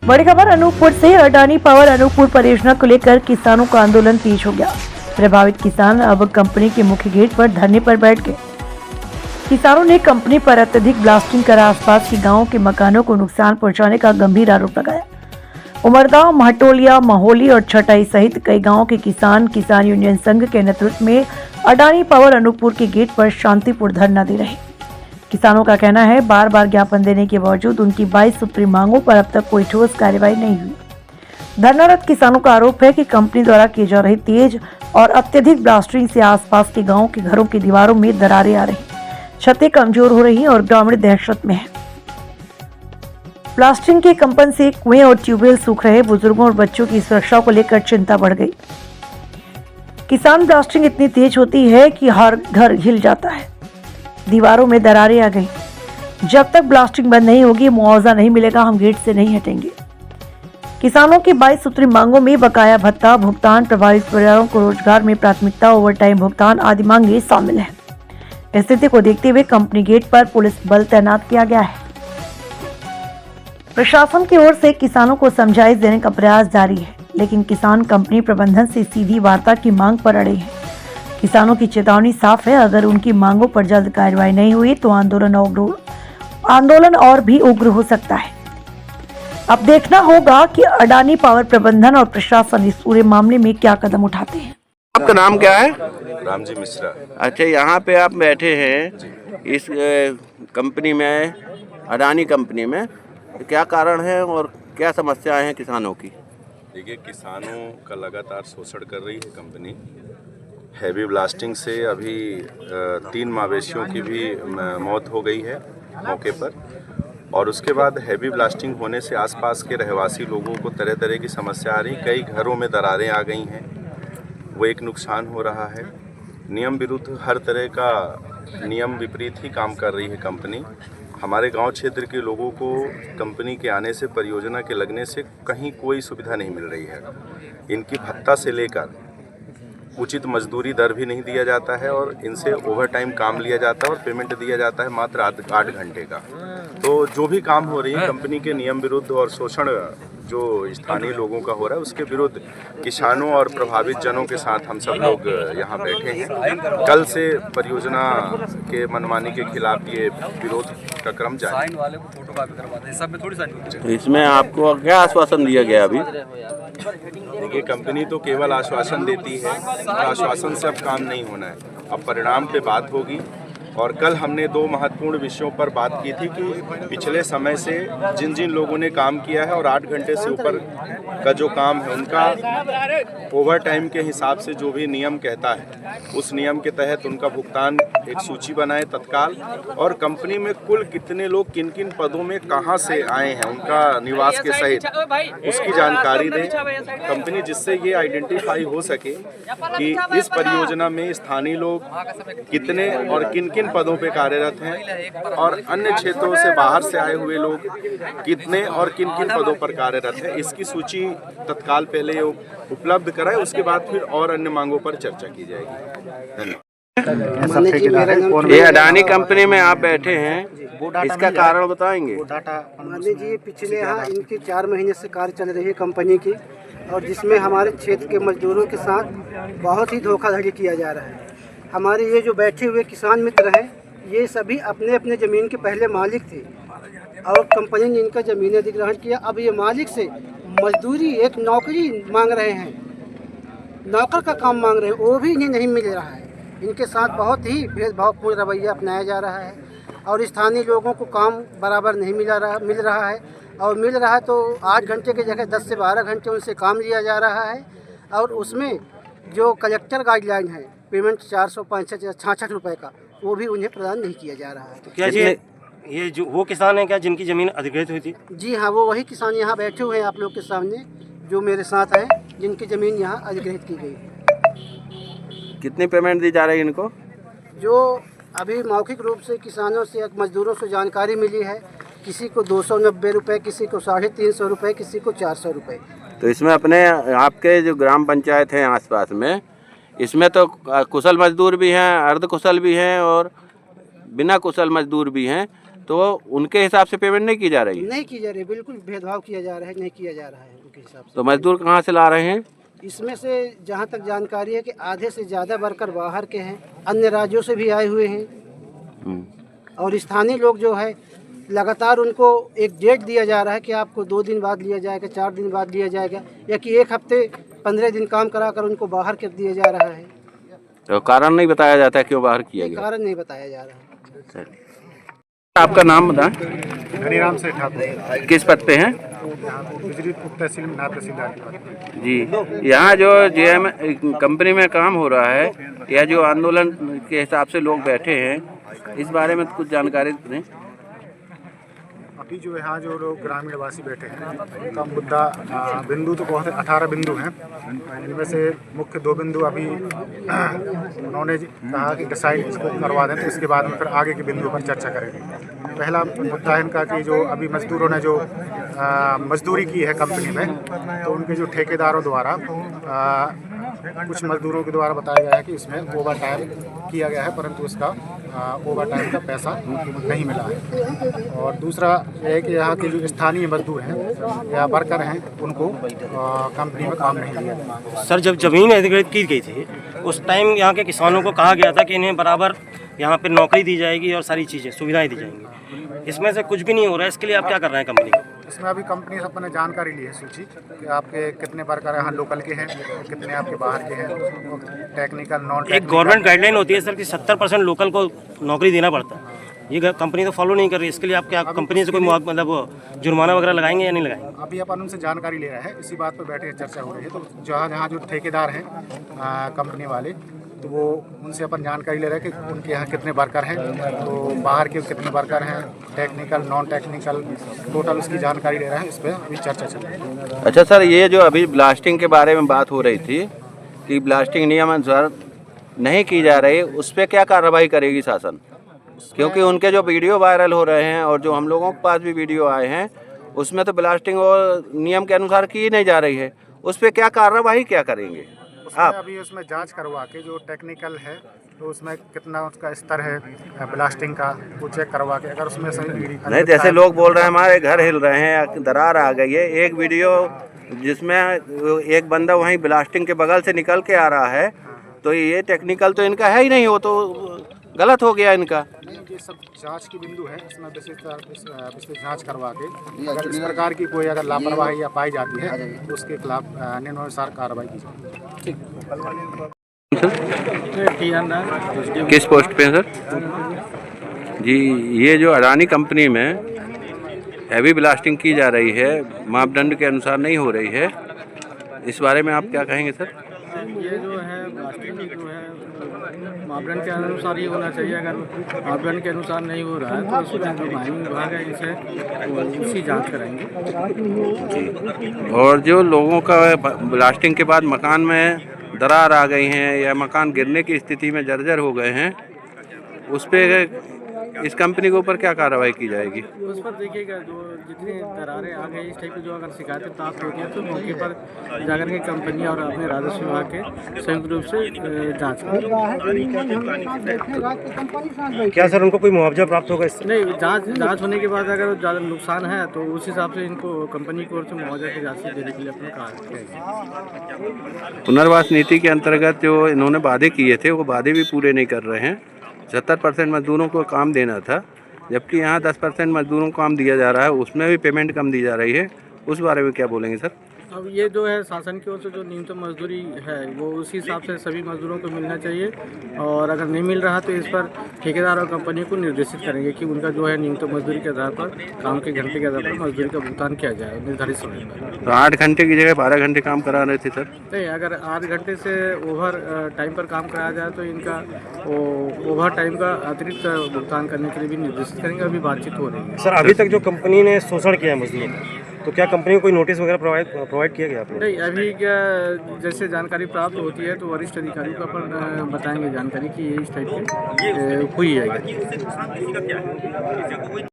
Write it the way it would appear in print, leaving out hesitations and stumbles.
बड़ी खबर अनूपपुर से। अडानी पावर अनूपपुर परियोजना को लेकर किसानों का आंदोलन तेज हो गया। प्रभावित किसान अब कंपनी के मुख्य गेट पर धरने पर बैठ गए। किसानों ने कंपनी पर अत्यधिक ब्लास्टिंग कर आसपास के गांवों के मकानों को नुकसान पहुंचाने का गंभीर आरोप लगाया। उमरगांव, महटोलिया, महोली और छटाई सहित कई गांवों के किसान यूनियन संघ के नेतृत्व में अडानी पावर अनूपपुर के गेट पर शांतिपूर्ण धरना दे रहे। किसानों का कहना है, बार बार ज्ञापन देने के बावजूद उनकी 22 सूत्री मांगों पर अब तक कोई ठोस कार्रवाई नहीं हुई। धरनारत किसानों का आरोप है कि कंपनी द्वारा की जा रही तेज और अत्यधिक ब्लास्टिंग से आसपास के गांवों के घरों की दीवारों में दरारें आ रही, छतें कमजोर हो रही और ग्रामीण दहशत में है। ब्लास्टिंग के कंपन से कुएं और ट्यूबवेल सूख रहे। बुजुर्गों और बच्चों की सुरक्षा को लेकर चिंता बढ़ गई। किसान ब्लास्टिंग इतनी तेज होती है कि हर घर हिल जाता है, दीवारों में दरारें आ गई। जब तक ब्लास्टिंग बंद नहीं होगी, मुआवजा नहीं मिलेगा, हम गेट से नहीं हटेंगे। किसानों की 22 सूत्री मांगों में बकाया भत्ता भुगतान, प्रभावित परिवारों को रोजगार में प्राथमिकता, ओवरटाइम भुगतान आदि मांगे शामिल है। स्थिति को देखते हुए कंपनी गेट पर पुलिस बल तैनात किया गया है। प्रशासन की ओर से किसानों को समझाइश देने का प्रयास जारी है, लेकिन किसान कंपनी प्रबंधन से सीधी वार्ता की मांग पर अड़े हैं। किसानों की चेतावनी साफ है, अगर उनकी मांगों पर जल्द कार्रवाई नहीं हुई तो आंदोलन और भी उग्र हो सकता है। अब देखना होगा कि अडानी पावर प्रबंधन और प्रशासन इस पूरे मामले में क्या कदम उठाते हैं। आपका नाम क्या है? रामजी मिश्रा। अच्छा, यहाँ पे आप बैठे हैं इस कंपनी में, अडानी कंपनी में, क्या कारण है और क्या समस्याएं हैं किसानों की? देखिए, किसानों का लगातार शोषण कर रही है कंपनी। हैवी ब्लास्टिंग से अभी 3 मवेशियों की भी मौत हो गई है मौके पर, और उसके बाद हैवी ब्लास्टिंग होने से आसपास के रहवासी लोगों को तरह तरह की समस्या आ रही। कई घरों में दरारें आ गई हैं, वो एक नुकसान हो रहा है। नियम विरुद्ध हर तरह का नियम विपरीत ही काम कर रही है कंपनी। हमारे गांव क्षेत्र के लोगों को कंपनी के आने से, परियोजना के लगने से कहीं कोई सुविधा नहीं मिल रही है। इनकी भत्ता से लेकर उचित मजदूरी दर भी नहीं दिया जाता है, और इनसे ओवर टाइम काम लिया जाता है और पेमेंट दिया जाता है मात्र 8 घंटे का। तो जो भी काम हो रही है कंपनी के नियम विरुद्ध और शोषण जो स्थानीय लोगों का हो रहा है, उसके विरुद्ध किसानों और प्रभावित जनों के साथ हम सब लोग यहाँ बैठे हैं। कल से परियोजना के मनमानी के खिलाफ ये विरोध का क्रम जारी है। तो इसमें आपको क्या आश्वासन दिया गया अभी? देखिए, कंपनी तो केवल आश्वासन देती है, और आश्वासन से अब काम नहीं होना है। अब परिणाम पे बात होगी। और कल हमने 2 महत्वपूर्ण विषयों पर बात की थी कि पिछले समय से जिन जिन लोगों ने काम किया है और 8 घंटे से ऊपर का जो काम है, उनका ओवर टाइम के हिसाब से जो भी नियम कहता है, उस नियम के तहत उनका भुगतान एक सूची बनाए तत्काल, और कंपनी में कुल कितने लोग किन किन पदों में कहां से आए हैं, उनका निवास के सहित उसकी जानकारी दें कंपनी, जिससे ये आइडेंटिफाई हो सके कि इस परियोजना में स्थानीय लोग कितने और किन किन पदों पे कार्यरत हैं, और अन्य क्षेत्रों से बाहर से आए हुए लोग कितने और किन किन पदों पर कार्यरत हैं। इसकी सूची तत्काल पहले उपलब्ध कराएं, उसके बाद फिर और अन्य मांगों पर चर्चा की जाएगी। ये अडानी कंपनी में आप बैठे हैं, इसका कारण बताएंगे? माननीय जी, पिछले यहाँ इनकी 4 महीने से कार्य चल रही है कंपनी की, और जिसमें हमारे क्षेत्र के मजदूरों के साथ बहुत ही धोखाधड़ी किया जा रहा है। हमारे ये जो बैठे हुए किसान मित्र हैं, ये सभी अपने अपने ज़मीन के पहले मालिक थे, और कंपनी ने इनका ज़मीन अधिग्रहण किया। अब ये मालिक से मजदूरी, एक नौकरी मांग रहे हैं, नौकर का काम मांग रहे हैं, वो भी इन्हें नहीं मिल रहा है। इनके साथ बहुत ही भेदभावपूर्ण रवैया अपनाया जा रहा है, और स्थानीय लोगों को काम बराबर नहीं मिल रहा है, और मिल रहा है तो 8 घंटे की जगह 10 से 12 घंटे उनसे काम लिया जा रहा है। और उसमें जो कलेक्टर गाइडलाइन है, पेमेंट 465-66 रुपये का, वो भी उन्हें प्रदान नहीं किया जा रहा है। तो क्या ये जो वो किसान हैं क्या जिनकी ज़मीन अधिग्रहित हुई थी? जी हाँ, वो वही किसान यहाँ बैठे हुए हैं आप लोग के सामने, जो मेरे साथ हैं, जिनकी ज़मीन यहाँ अधिग्रहित की गई। कितनी पेमेंट दी जा रही है इनको? जो अभी मौखिक रूप से किसानों से, मजदूरों से जानकारी मिली है, किसी को 290 रुपये, किसी को 350 रुपये, किसी को 400 रुपये। तो इसमें अपने आपके जो ग्राम पंचायत हैं आसपास में, इसमें तो कुशल मजदूर भी हैं, अर्ध कुशल भी हैं और बिना कुशल मजदूर भी हैं। तो उनके हिसाब से पेमेंट नहीं की जा रही है? नहीं की जा रही, बिल्कुल भेदभाव किया जा रहा है, नहीं किया जा रहा है उनके हिसाब से। तो मजदूर कहाँ से ला रहे हैं? इसमें से जहाँ तक जानकारी है कि आधे से ज़्यादा वर्कर बाहर के हैं, अन्य राज्यों से भी आए हुए हैं। और स्थानीय लोग जो है लगातार उनको एक डेट दिया जा रहा है कि आपको 2 दिन बाद लिया जाएगा, 4 दिन बाद लिया जाएगा, या कि 1 हफ्ते 15 दिन काम कराकर उनको बाहर कर दिया जा रहा है। तो कारण नहीं बताया जाता है क्यों बाहर किया गया? कारण नहीं बताया जा रहा है। आपका नाम बताएं। हरिराम से ठाकुर, किस पद पे हैं? बिजली उप तहसील में नायब तहसीलदार के पद। जी, यहाँ जो जेएम कंपनी में काम हो रहा है या जो आंदोलन के हिसाब से लोग बैठे हैं, इस बारे में कुछ जानकारी दें। अभी जो यहाँ जो लोग ग्रामीण वासी बैठे हैं उनका मुद्दा बिंदु तो बहुत 18 बिंदु हैं। इनमें से मुख्य 2 बिंदु अभी उन्होंने कहा कि डिसाइड इसको करवा दें, तो इसके बाद में फिर आगे के बिंदु पर चर्चा करेंगे। पहला मुद्दा है इनका कि जो अभी मजदूरों ने जो मजदूरी की है कंपनी में, तो उनके जो ठेकेदारों द्वारा कुछ मजदूरों के द्वारा बताया गया है कि इसमें ओवर टाइम किया गया है, परंतु उसका ओवर टाइम का पैसा नहीं मिला है। और दूसरा है कि यहाँ के जो स्थानीय मजदूर हैं या वर्कर हैं उनको कंपनी में काम नहीं दिया गया। सर, जब ज़मीन अधिग्रहित की गई थी उस टाइम यहाँ के किसानों को कहा गया था कि इन्हें बराबर यहाँ पे नौकरी दी जाएगी और सारी चीज़ें सुविधाएं दी जाएंगी। इसमें से कुछ भी नहीं हो रहा है। इसके लिए आप क्या कर रहे हैं कंपनी? इसमें अभी कंपनी से अपने जानकारी ली है सूची कि आपके कितने वर्कर यहाँ लोकल के हैं, कितने आपके बाहर के हैं, टेक्निकल नॉन टेक्निकल। एक गवर्नमेंट गाइडलाइन होती है सर कि 70% लोकल को नौकरी देना पड़ता है। ये कंपनी तो फॉलो नहीं कर रही। इसके लिए आप क्या कंपनी से कोई मतलब जुर्माना वगैरह लगाएंगे या नहीं लगाएंगे? अभी अपन उनसे जानकारी ले रहे हैं, इसी बात पर बैठे चर्चा हो रही है। तो जहाँ जहाँ जो ठेकेदार हैं कंपनी वाले, तो वो उनसे अपन जानकारी ले रहे हैं कि उनके यहाँ कितने वर्कर हैं, तो बाहर के कितने वर्कर हैं, टेक्निकल नॉन टेक्निकल, टोटल उसकी जानकारी ले रहे हैं। इस पर अभी चर्चा चल रही है। अच्छा सर, ये जो अभी ब्लास्टिंग के बारे में बात हो रही थी कि ब्लास्टिंग नियमानुसार नहीं की जा रही, उस पर क्या कार्रवाई करेगी शासन? क्योंकि उनके जो वीडियो वायरल हो रहे हैं और जो हम लोगों के पास भी वीडियो आए हैं, उसमें तो ब्लास्टिंग और नियम के अनुसार की नहीं जा रही है। उस पर क्या कार्रवाई क्या करेंगे आप? अभी उसमें जांच करवा के जो टेक्निकल है तो उसमें कितना उसका स्तर है ब्लास्टिंग का, वो चेक करवा के अगर उसमें सही नहीं, जैसे लोग बोल रहे हैं हमारे घर हिल रहे हैं, दरार आ गई है। एक वीडियो जिसमें एक बंदा वहीं ब्लास्टिंग के बगल से निकल के आ रहा है, तो ये टेक्निकल तो इनका है ही नहीं, हो तो गलत हो गया इनका। ये सब जांच की बिंदु है। इसमें विशेष जांच करवा के अगर इस प्रकार की कोई अगर लापरवाही या पाई जाती है तो उसके खिलाफ नियमानुसार कार्रवाई की जाएगी। किस पोस्ट पे सर? जी, ये जो अडानी कंपनी में हैवी ब्लास्टिंग की जा रही है, मापदंड के अनुसार नहीं हो रही है, इस बारे में आप क्या कहेंगे सर? ये जो है ब्लास्टिंग जो है मापदंड के अनुसार ही होना चाहिए। अगर मापदंड के अनुसार नहीं हो रहा है तो उसमें जो माइनिंग विभाग है इसे उसकी जांच कराएंगे। और जो लोगों का ब्लास्टिंग के बाद मकान में दरार आ गई हैं या मकान गिरने की स्थिति में जर्जर हो गए हैं, उस पर इस कंपनी के ऊपर क्या कार्रवाई की जाएगी? उस पर देखिएगा, जो जितनी दरारें आ गई इस टाइप की जो अगर शिकायतें प्राप्त होती हैं तो मौके पर जाकर के कंपनी और अपने राजस्व विभाग के संयुक्त रूप से जाँच करें। क्या सर उनको कोई मुआवजा प्राप्त होगा इससे? नहीं, जाँच होने के बाद अगर ज़्यादा नुकसान है तो उस हिसाब से इनको कंपनी की ओर से मुआवजा की राशि देने के लिए अपने कहा किया। पुनर्वास नीति के अंतर्गत जो इन्होंने वादे किए थे वो वादे भी पूरे नहीं कर रहे हैं। 70% मजदूरों को काम देना था, जबकि यहाँ 10% मजदूरों को काम दिया जा रहा है, उसमें भी पेमेंट कम दी जा रही है। उस बारे में क्या बोलेंगे सर? अब ये जो है शासन की ओर से जो न्यूनतम मजदूरी है वो उसी हिसाब से सभी मजदूरों को मिलना चाहिए, और अगर नहीं मिल रहा तो इस पर ठेकेदार और कंपनी को निर्देशित करेंगे कि उनका जो है न्यूनतम मजदूरी के आधार पर, काम के घंटे के आधार पर मजदूरी का भुगतान किया जाए निर्धारित समय पर। तो 8 घंटे की जगह 12 घंटे काम करा रहे थे सर? नहीं, अगर 8 घंटे से ओवर टाइम पर काम कराया जाए तो इनका ओवर टाइम का अतिरिक्त भुगतान करने के लिए भी निर्देशित करेंगे। अभी बातचीत हो रही है। सर, अभी तक जो कंपनी ने शोषण किया है मजदूरों का, तो क्या कंपनी को कोई नोटिस वगैरह प्रोवाइड किया गया आपको? नहीं, अभी क्या जैसे जानकारी प्राप्त होती है तो वरिष्ठ अधिकारियों को अपन बताएंगे जानकारी कि ये इस टाइप की हुई है।